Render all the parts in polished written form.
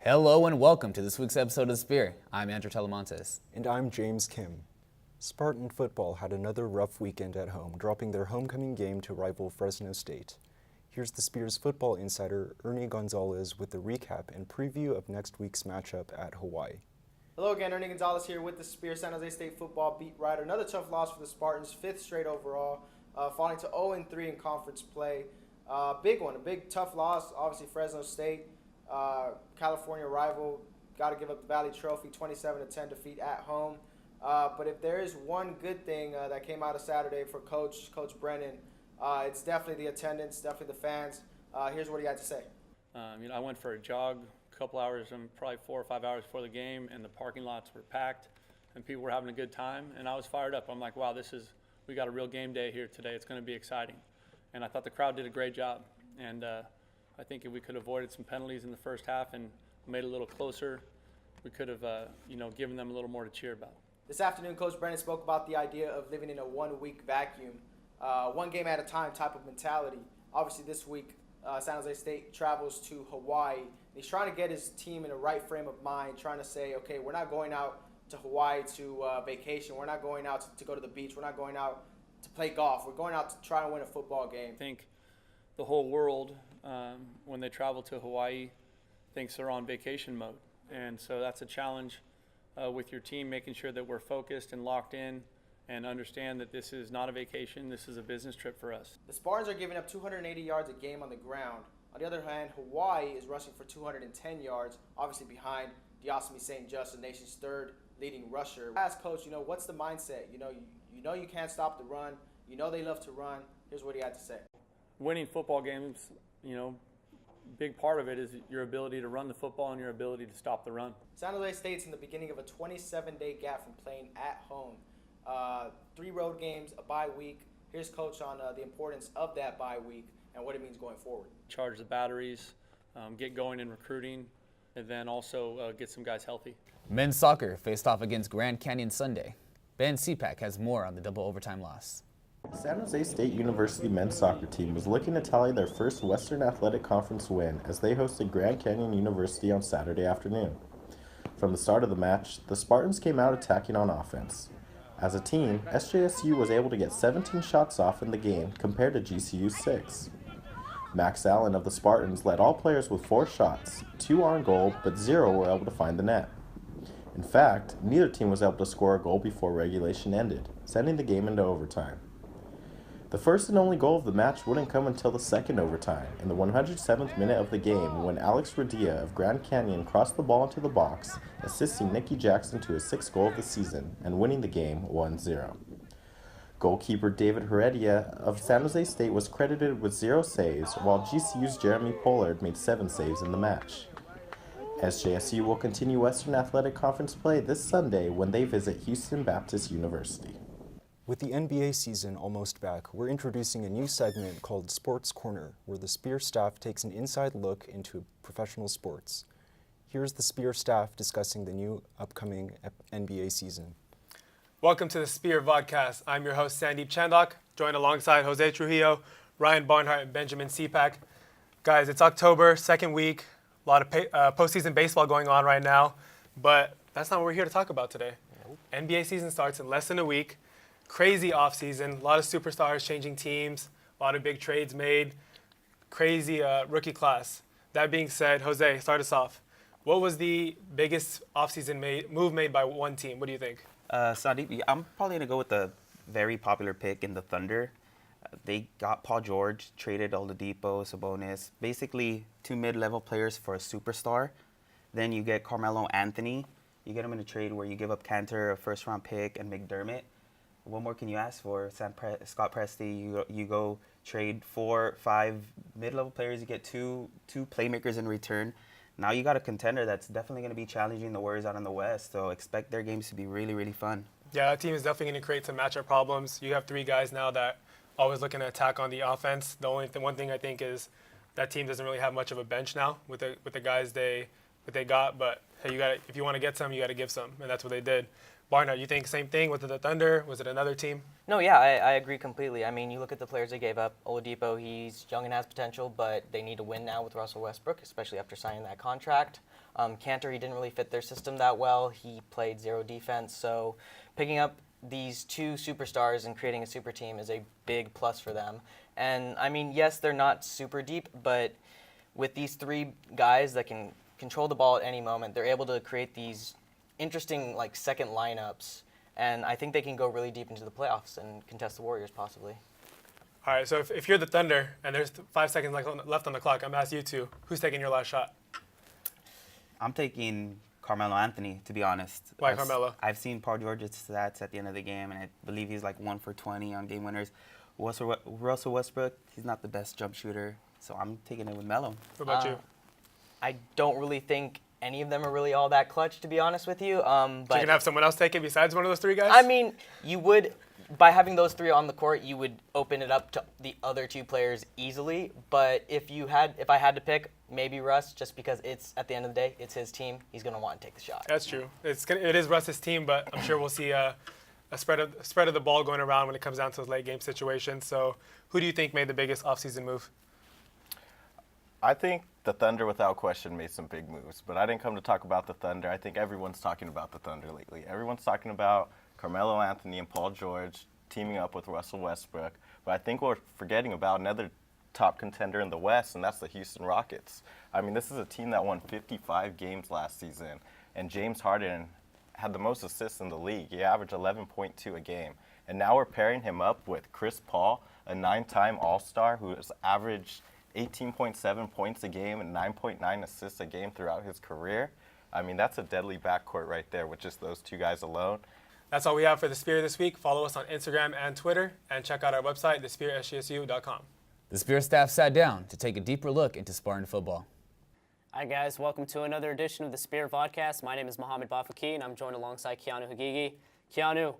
Hello and welcome to this week's episode of The Spear. I'm Andrew Telemontes. And I'm James Kim. Spartan football had another rough weekend at home, dropping their homecoming game to rival Fresno State. Here's the Spear's football insider, Ernie Gonzalez, with a recap and preview of next week's matchup at Hawaii. Hello again, Ernie Gonzalez here with the Spear, San Jose State football beat writer. Another tough loss for the Spartans, fifth straight overall, falling to 0-3 in conference play. Big one, a big tough loss. Obviously, Fresno State, California rival, got to give up the Valley Trophy, 27-10 defeat at home. But if there is one good thing that came out of Saturday for Coach Brennan, it's definitely the attendance, definitely the fans. Here's what he had to say. I went for a jog a couple hours, probably 4 or 5 hours before the game, and the parking lots were packed, and people were having a good time, and I was fired up. I'm like, wow, we got a real game day here today. It's going to be exciting. And I thought the crowd did a great job, and I think if we could have avoided some penalties in the first half and made it a little closer, we could have, given them a little more to cheer about. This afternoon, Coach Brennan spoke about the idea of living in a one-week vacuum, one game at a time type of mentality. Obviously, this week, San Jose State travels to Hawaii. He's trying to get his team in the right frame of mind, trying to say, okay, we're not going out to Hawaii to vacation. We're not going out to go to the beach. We're not going out to play golf. We're going out to try and win a football game. I think the whole world, when they travel to Hawaii, thinks they're on vacation mode. And so that's a challenge with your team, making sure that we're focused and locked in and understand that this is not a vacation, this is a business trip for us. The Spartans are giving up 280 yards a game on the ground. On the other hand, Hawaii is rushing for 210 yards, obviously behind Diosmy St. Just, the nation's third leading rusher. I asked Coach, what's the mindset? You know you can't stop the run. You know they love to run. Here's what he had to say. Winning football games, big part of it is your ability to run the football and your ability to stop the run. San Jose State's in the beginning of a 27-day gap from playing at home. 3 road games, a bye week. Here's Coach on the importance of that bye week and what it means going forward. Charge the batteries, get going in recruiting, and then also get some guys healthy. Men's soccer faced off against Grand Canyon Sunday. Ben Sepak has more on the double overtime loss. San Jose State University men's soccer team was looking to tally their first Western Athletic Conference win as they hosted Grand Canyon University on Saturday afternoon. From the start of the match, the Spartans came out attacking on offense. As a team, SJSU was able to get 17 shots off in the game compared to GCU's 6. Max Allen of the Spartans led all players with 4 shots, 2 on goal, but 0 were able to find the net. In fact, neither team was able to score a goal before regulation ended, sending the game into overtime. The first and only goal of the match wouldn't come until the second overtime, in the 107th minute of the game, when Alex Radia of Grand Canyon crossed the ball into the box, assisting Nicky Jackson to his 6th goal of the season and winning the game 1-0. Goalkeeper David Heredia of San Jose State was credited with 0 saves, while GCU's Jeremy Pollard made 7 saves in the match. SJSU will continue Western Athletic Conference play this Sunday when they visit Houston Baptist University. With the NBA season almost back, we're introducing a new segment called Sports Corner, where the Spear staff takes an inside look into professional sports. Here's the Spear staff discussing the new upcoming NBA season. Welcome to the Spear Vodcast. I'm your host, Sandeep Chandok, joined alongside Jose Trujillo, Ryan Barnhart, and Benjamin Sepak. Guys, it's October, second week, a lot of postseason baseball going on right now, but that's not what we're here to talk about today. NBA season starts in less than a week. Crazy offseason, a lot of superstars changing teams, a lot of big trades made, crazy rookie class. That being said, Jose, start us off. What was the biggest offseason move made by one team? What do you think? Sandeep, I'm probably going to go with the very popular pick in the Thunder. They got Paul George, traded Oladipo, Sabonis, basically 2 mid-level players for a superstar. Then you get Carmelo Anthony. You get him in a trade where you give up Cantor, a first-round pick, and McDermott. What more can you ask for? Scott Presti, you go trade 4, 5 mid-level players. You get two playmakers in return. Now you got a contender that's definitely going to be challenging the Warriors out in the West. So expect their games to be really, really fun. Yeah, that team is definitely going to create some matchup problems. You have 3 guys now that always looking to attack on the offense. The one thing I think is that team doesn't really have much of a bench now with the guys they got. But hey, if you want to get some, you got to give some, and that's what they did. Barnard, you think same thing? Was it the Thunder? Was it another team? No, yeah, I agree completely. I mean, you look at the players they gave up. Oladipo, he's young and has potential, but they need to win now with Russell Westbrook, especially after signing that contract. Cantor, he didn't really fit their system that well. He played zero defense, so picking up these two superstars and creating a super team is a big plus for them. And, I mean, yes, they're not super deep, but with these three guys that can control the ball at any moment, they're able to create these interesting, like, second lineups. And I think they can go really deep into the playoffs and contest the Warriors, possibly. All right, so if you're the Thunder and there's 5 seconds left on the clock, I'm going to ask you two, who's taking your last shot? I'm taking Carmelo Anthony, to be honest. Why Carmelo? I've seen Paul George's stats at the end of the game, and I believe he's like 1 for 20 on game winners. Russell Westbrook, he's not the best jump shooter, so I'm taking it with Melo. What about you? I don't really think any of them are really all that clutch, to be honest with you. So you can have someone else take it besides one of those three guys? I mean, you would, by having those three on the court, you would open it up to the other two players easily. But if I had to pick, maybe Russ, just because it's, at the end of the day, it's his team. He's going to want to take the shot. That's true. It is Russ's team, but I'm sure we'll see a spread of the ball going around when it comes down to those late game situations. So who do you think made the biggest offseason move? I think the Thunder, without question, made some big moves. But I didn't come to talk about the Thunder. I think everyone's talking about the Thunder lately. Everyone's talking about Carmelo Anthony and Paul George teaming up with Russell Westbrook. But I think we're forgetting about another top contender in the West, and that's the Houston Rockets. I mean, this is a team that won 55 games last season, and James Harden had the most assists in the league. He averaged 11.2 a game. And now we're pairing him up with Chris Paul, a 9-time All-Star who has averaged 18.7 points a game and 9.9 assists a game throughout his career. I mean, that's a deadly backcourt right there with just those two guys alone. That's all we have for The Spear this week. Follow us on Instagram and Twitter, and check out our website, thespearsgsu.com. The Spear staff sat down to take a deeper look into Spartan football. Hi guys, welcome to another edition of the Spear Vodcast. My name is Mohammed Bafaki, and I'm joined alongside Keanu Hagigi. Keanu,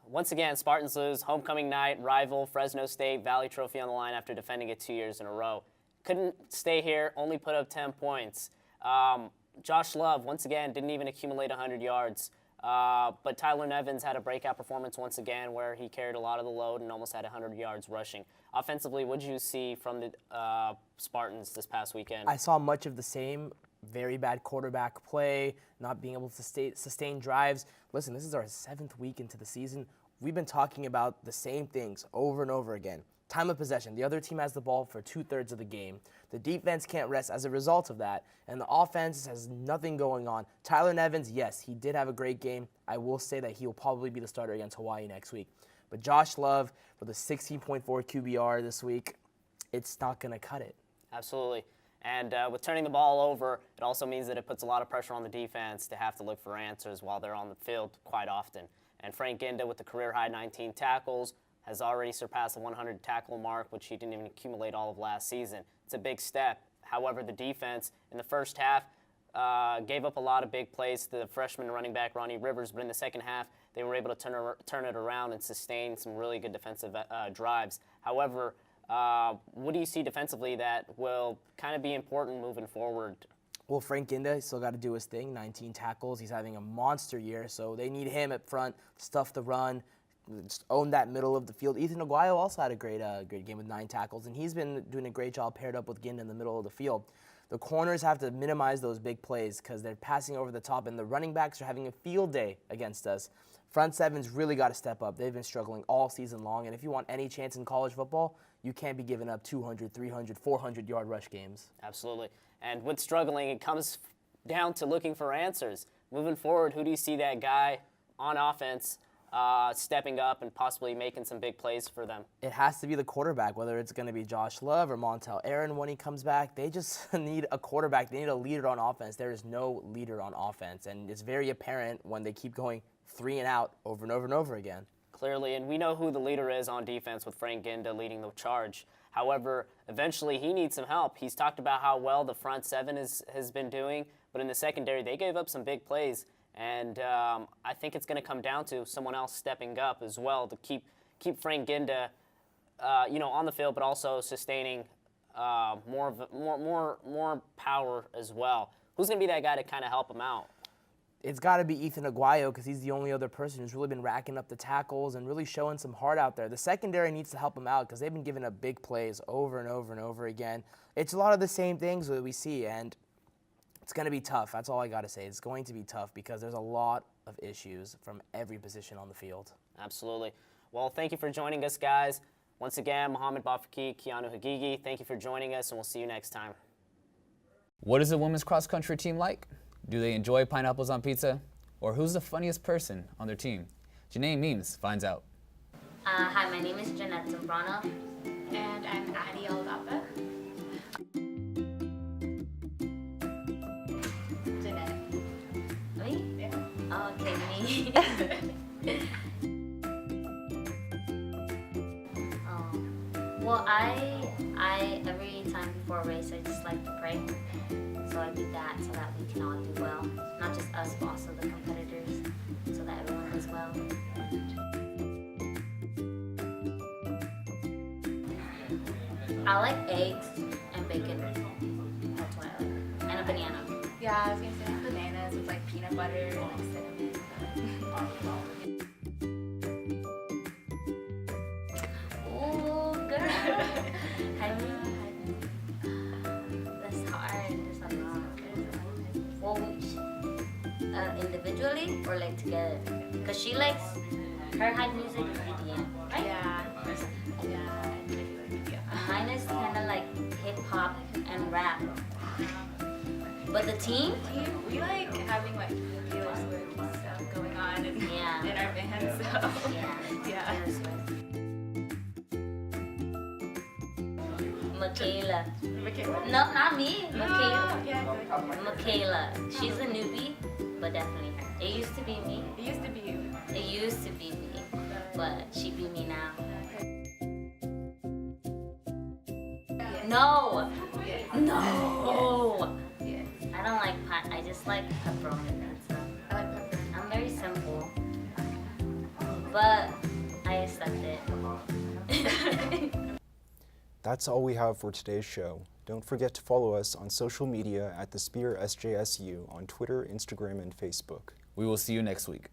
once again, Spartans lose homecoming night, rival Fresno State, Valley Trophy on the line after defending it 2 years in a row. Couldn't stay here, only put up 10 points. Josh Love, once again, didn't even accumulate 100 yards. But Tyler Nevins had a breakout performance once again where he carried a lot of the load and almost had 100 yards rushing. Offensively, what did you see from the Spartans this past weekend? I saw much of the same. Very bad quarterback play, not being able to sustain drives. Listen, this is our 7th week into the season. We've been talking about the same things over and over again. Time of possession. The other team has the ball for 2/3 of the game. The defense can't rest as a result of that, and the offense has nothing going on. Tyler Nevins, yes, he did have a great game. I will say that he will probably be the starter against Hawaii next week. But Josh Love with a 16.4 QBR this week, it's not going to cut it. Absolutely. And with turning the ball over, it also means that it puts a lot of pressure on the defense to have to look for answers while they're on the field quite often. And Frank Ginda with the career-high 19 tackles has already surpassed the 100 tackle mark, which he didn't even accumulate all of last season. It's a big step. However, the defense in the first half gave up a lot of big plays to the freshman running back Ronnie Rivers, but in the second half, they were able to turn it around and sustain some really good defensive drives. However, what do you see defensively that will kind of be important moving forward? Well, Frank Ginda still got to do his thing, 19 tackles. He's having a monster year, so they need him up front, stuff the run, just own that middle of the field. Ethan Aguayo also had a great game with 9 tackles, and he's been doing a great job paired up with Ginda in the middle of the field. The corners have to minimize those big plays because they're passing over the top, and the running backs are having a field day against us. Front seven's really got to step up. They've been struggling all season long, and if you want any chance in college football, you can't be giving up 200, 300, 400-yard rush games. Absolutely. And with struggling, it comes down to looking for answers. Moving forward, who do you see that guy on offense stepping up and possibly making some big plays for them? It has to be the quarterback, whether it's going to be Josh Love or Montel Aaron when he comes back. They just need a quarterback. They need a leader on offense. There is no leader on offense, and it's very apparent when they keep going 3 and out over and over and over again. Clearly, and we know who the leader is on defense with Frank Ginda leading the charge. However, eventually he needs some help. He's talked about how well the front seven has been doing, but in the secondary they gave up some big plays, and I think it's going to come down to someone else stepping up as well to keep Frank Ginda, on the field, but also sustaining more power as well. Who's going to be that guy to kind of help him out? it's got to be Ethan Aguayo because he's the only other person who's really been racking up the tackles and really showing some heart out there. The secondary needs to help him out because they've been giving up big plays over and over and over again. It's a lot of the same things that we see, and it's going to be tough. That's all I got to say. It's going to be tough because there's a lot of issues from every position on the field. Absolutely. Well, thank you for joining us, guys. Once again, Mohamed Bafaki, Keanu Hagigi, thank you for joining us, and we'll see you next time. What is the women's cross country team like? Do they enjoy pineapples on pizza? Or who's the funniest person on their team? Janae Memes finds out. Hi, my name is Jeanette Zambrano. And I'm Addie Aldapa. Jeanette. Me? Yeah. Oh, okay, me. Well, I every time before a race, I just like to pray. So I do that so that we can all do well. Not just us, but also the competitors, so that everyone does well. I like eggs and bacon. That's what I like. And a banana. Yeah, I was gonna say bananas with like peanut butter and like cinnamon. Ooh, girl. That's hard. There's a lot. Well, individually or like together? Because she likes, her hype music is EDM, right? Yeah. Yeah. Mine is kind of like hip hop and rap. But the team? We like having like Taylor Swift stuff going on in, Yeah. in our band, so Yeah. yeah. Taylor Swift. Michaela. Michaela? No, not me. Michaela. Yeah, I feel like Michaela. She's a newbie, but definitely her. It used to be me. it used to be you. It used to be me, but she beat me now. No! No! Yeah. I don't like pie. I just like pepperoni pizza. I like pepper. I'm very simple, but I accept it. That's all we have for today's show. Don't forget to follow us on social media at the Spear SJSU on Twitter, Instagram, and Facebook. We will see you next week.